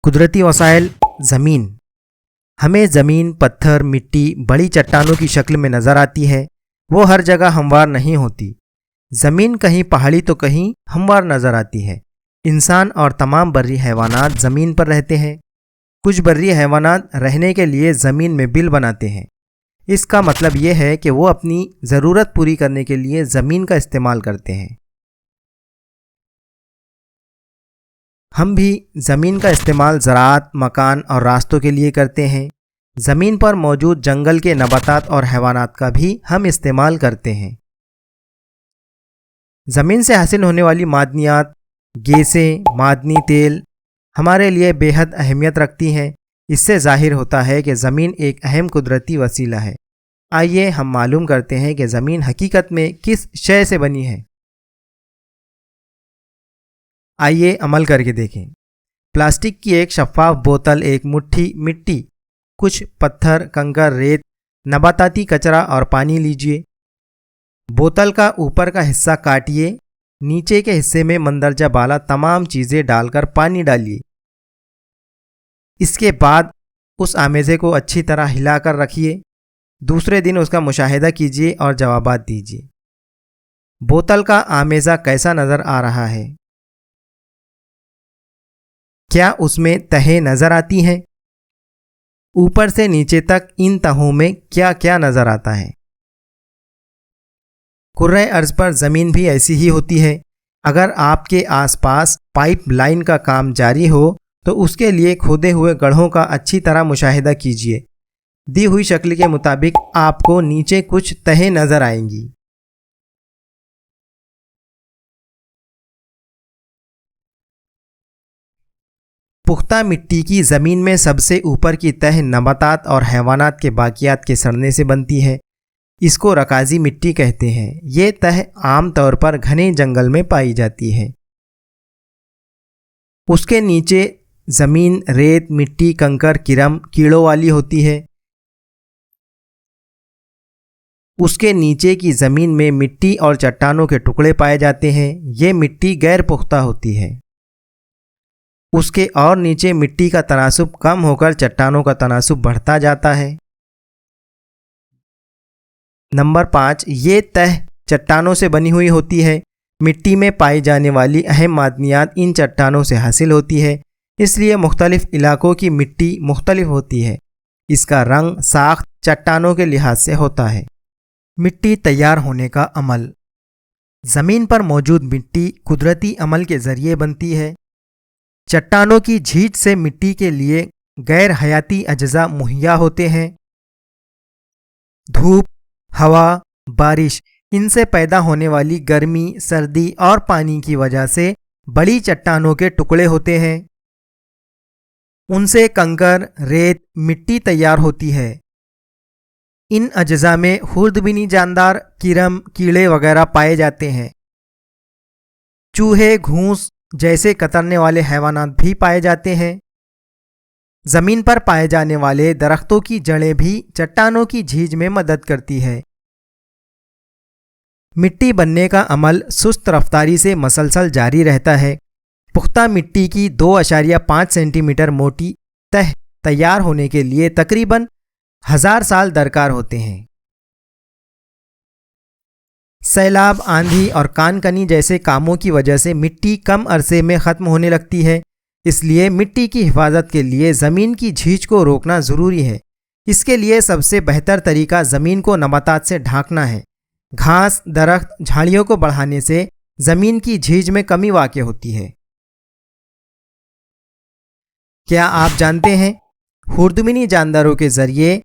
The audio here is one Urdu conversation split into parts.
قدرتی وسائل زمین. ہمیں زمین پتھر مٹی بڑی چٹانوں کی شکل میں نظر آتی ہے. وہ ہر جگہ ہموار نہیں ہوتی. زمین کہیں پہاڑی تو کہیں ہموار نظر آتی ہے. انسان اور تمام بری حیوانات زمین پر رہتے ہیں. کچھ بری حیوانات رہنے کے لیے زمین میں بل بناتے ہیں. اس کا مطلب یہ ہے کہ وہ اپنی ضرورت پوری کرنے کے لیے زمین کا استعمال کرتے ہیں. ہم بھی زمین کا استعمال زراعت، مکان اور راستوں کے لیے کرتے ہیں. زمین پر موجود جنگل کے نباتات اور حیوانات کا بھی ہم استعمال کرتے ہیں. زمین سے حاصل ہونے والی معدنیات، گیسیں، معدنی تیل ہمارے لیے بے حد اہمیت رکھتی ہیں. اس سے ظاہر ہوتا ہے کہ زمین ایک اہم قدرتی وسیلہ ہے. آئیے ہم معلوم کرتے ہیں کہ زمین حقیقت میں کس شے سے بنی ہے. آئیے عمل کر کے دیکھیں. پلاسٹک کی ایک شفاف بوتل، ایک مٹھی مٹی، کچھ پتھر، کنکر، ریت، نباتاتی کچرا اور پانی لیجیے. بوتل کا اوپر کا حصہ کاٹیے. نیچے کے حصے میں مندرجہ بالا تمام چیزیں ڈال کر پانی ڈالیے. اس کے بعد اس آمیزے کو اچھی طرح ہلا کر رکھیے. دوسرے دن اس کا مشاہدہ کیجیے اور جوابات دیجیے. بوتل کا آمیزہ کیسا نظر آ رہا ہے؟ کیا اس میں تہیں نظر آتی ہیں؟ اوپر سے نیچے تک ان تہوں میں کیا کیا نظر آتا ہے؟ کرۂ ارض پر زمین بھی ایسی ہی ہوتی ہے. اگر آپ کے آس پاس پائپ لائن کا کام جاری ہو تو اس کے لیے کھودے ہوئے گڑھوں کا اچھی طرح مشاہدہ کیجیے. دی ہوئی شکل کے مطابق آپ کو نیچے کچھ تہیں نظر آئیں گی. پختہ مٹی کی زمین میں سب سے اوپر کی تہ نباتات اور حیوانات کے باقیات کے سڑنے سے بنتی ہے. اس کو رکازی مٹی کہتے ہیں. یہ تہ عام طور پر گھنے جنگل میں پائی جاتی ہے. اس کے نیچے زمین ریت، مٹی، کنکر، کرم، کیڑوں والی ہوتی ہے. اس کے نیچے کی زمین میں مٹی اور چٹانوں کے ٹکڑے پائے جاتے ہیں. یہ مٹی غیر پختہ ہوتی ہے. اس کے اور نیچے مٹی کا تناسب کم ہو کر چٹانوں کا تناسب بڑھتا جاتا ہے. نمبر 5، یہ تہ چٹانوں سے بنی ہوئی ہوتی ہے. مٹی میں پائی جانے والی اہم معدنیات ان چٹانوں سے حاصل ہوتی ہے. اس لیے مختلف علاقوں کی مٹی مختلف ہوتی ہے. اس کا رنگ، ساخت چٹانوں کے لحاظ سے ہوتا ہے. مٹی تیار ہونے کا عمل. زمین پر موجود مٹی قدرتی عمل کے ذریعے بنتی ہے. چٹانوں کی جھیج سے مٹی کے لیے غیر حیاتی اجزاء مہیا ہوتے ہیں. دھوپ، ہوا، بارش، ان سے پیدا ہونے والی گرمی، سردی اور پانی کی وجہ سے بڑی چٹانوں کے ٹکڑے ہوتے ہیں. ان سے کنکر، ریت، مٹی تیار ہوتی ہے. ان اجزاء میں خوردبینی جاندار، کرم، کیڑے وغیرہ پائے جاتے ہیں. چوہے، گھونس جیسے کترنے والے حیوانات بھی پائے جاتے ہیں. زمین پر پائے جانے والے درختوں کی جڑیں بھی چٹانوں کی جھیج میں مدد کرتی ہے. مٹی بننے کا عمل سست رفتاری سے مسلسل جاری رہتا ہے. پختہ مٹی کی 2.5 سینٹی میٹر موٹی تہ تیار ہونے کے لیے تقریباً 1000 سال درکار ہوتے ہیں. سیلاب، آندھی اور کان کنی جیسے کاموں کی وجہ سے مٹی کم عرصے میں ختم ہونے لگتی ہے. اس لیے مٹی کی حفاظت کے لیے زمین کی جھیج کو روکنا ضروری ہے. اس کے لیے سب سے بہتر طریقہ زمین کو نباتات سے ڈھانکنا ہے. گھاس، درخت، جھاڑیوں کو بڑھانے سے زمین کی جھیج میں کمی واقع ہوتی ہے. کیا آپ جانتے ہیں خوردبینی جانداروں کے ذریعے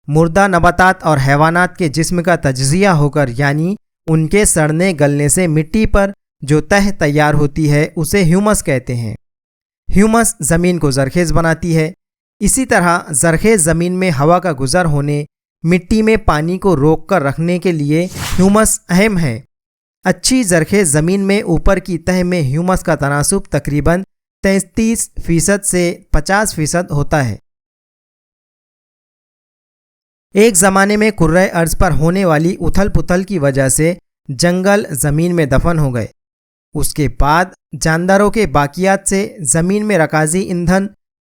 مردہ نباتات اور حیوانات کے جسم کا تجزیہ ہو کر، یعنی ان کے سڑنے گلنے سے مٹی پر جو تہ تیار ہوتی ہے اسے ہیومس کہتے ہیں. ہیومس زمین کو زرخیز بناتی ہے. اسی طرح زرخیز زمین میں ہوا کا گزر ہونے، مٹی میں پانی کو روک کر رکھنے کے لیے ہیومس اہم ہے. اچھی زرخیز زمین میں اوپر کی تہ میں ہیومس کا تناسب تقریباً 33% سے 50% ہوتا ہے. ایک زمانے میں کرۂ ارض پر ہونے والی اتھل پتھل کی وجہ سے جنگل زمین میں دفن ہو گئے. اس کے بعد جانداروں کے باقیات سے زمین میں رکازی ایندھن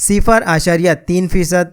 0.3%,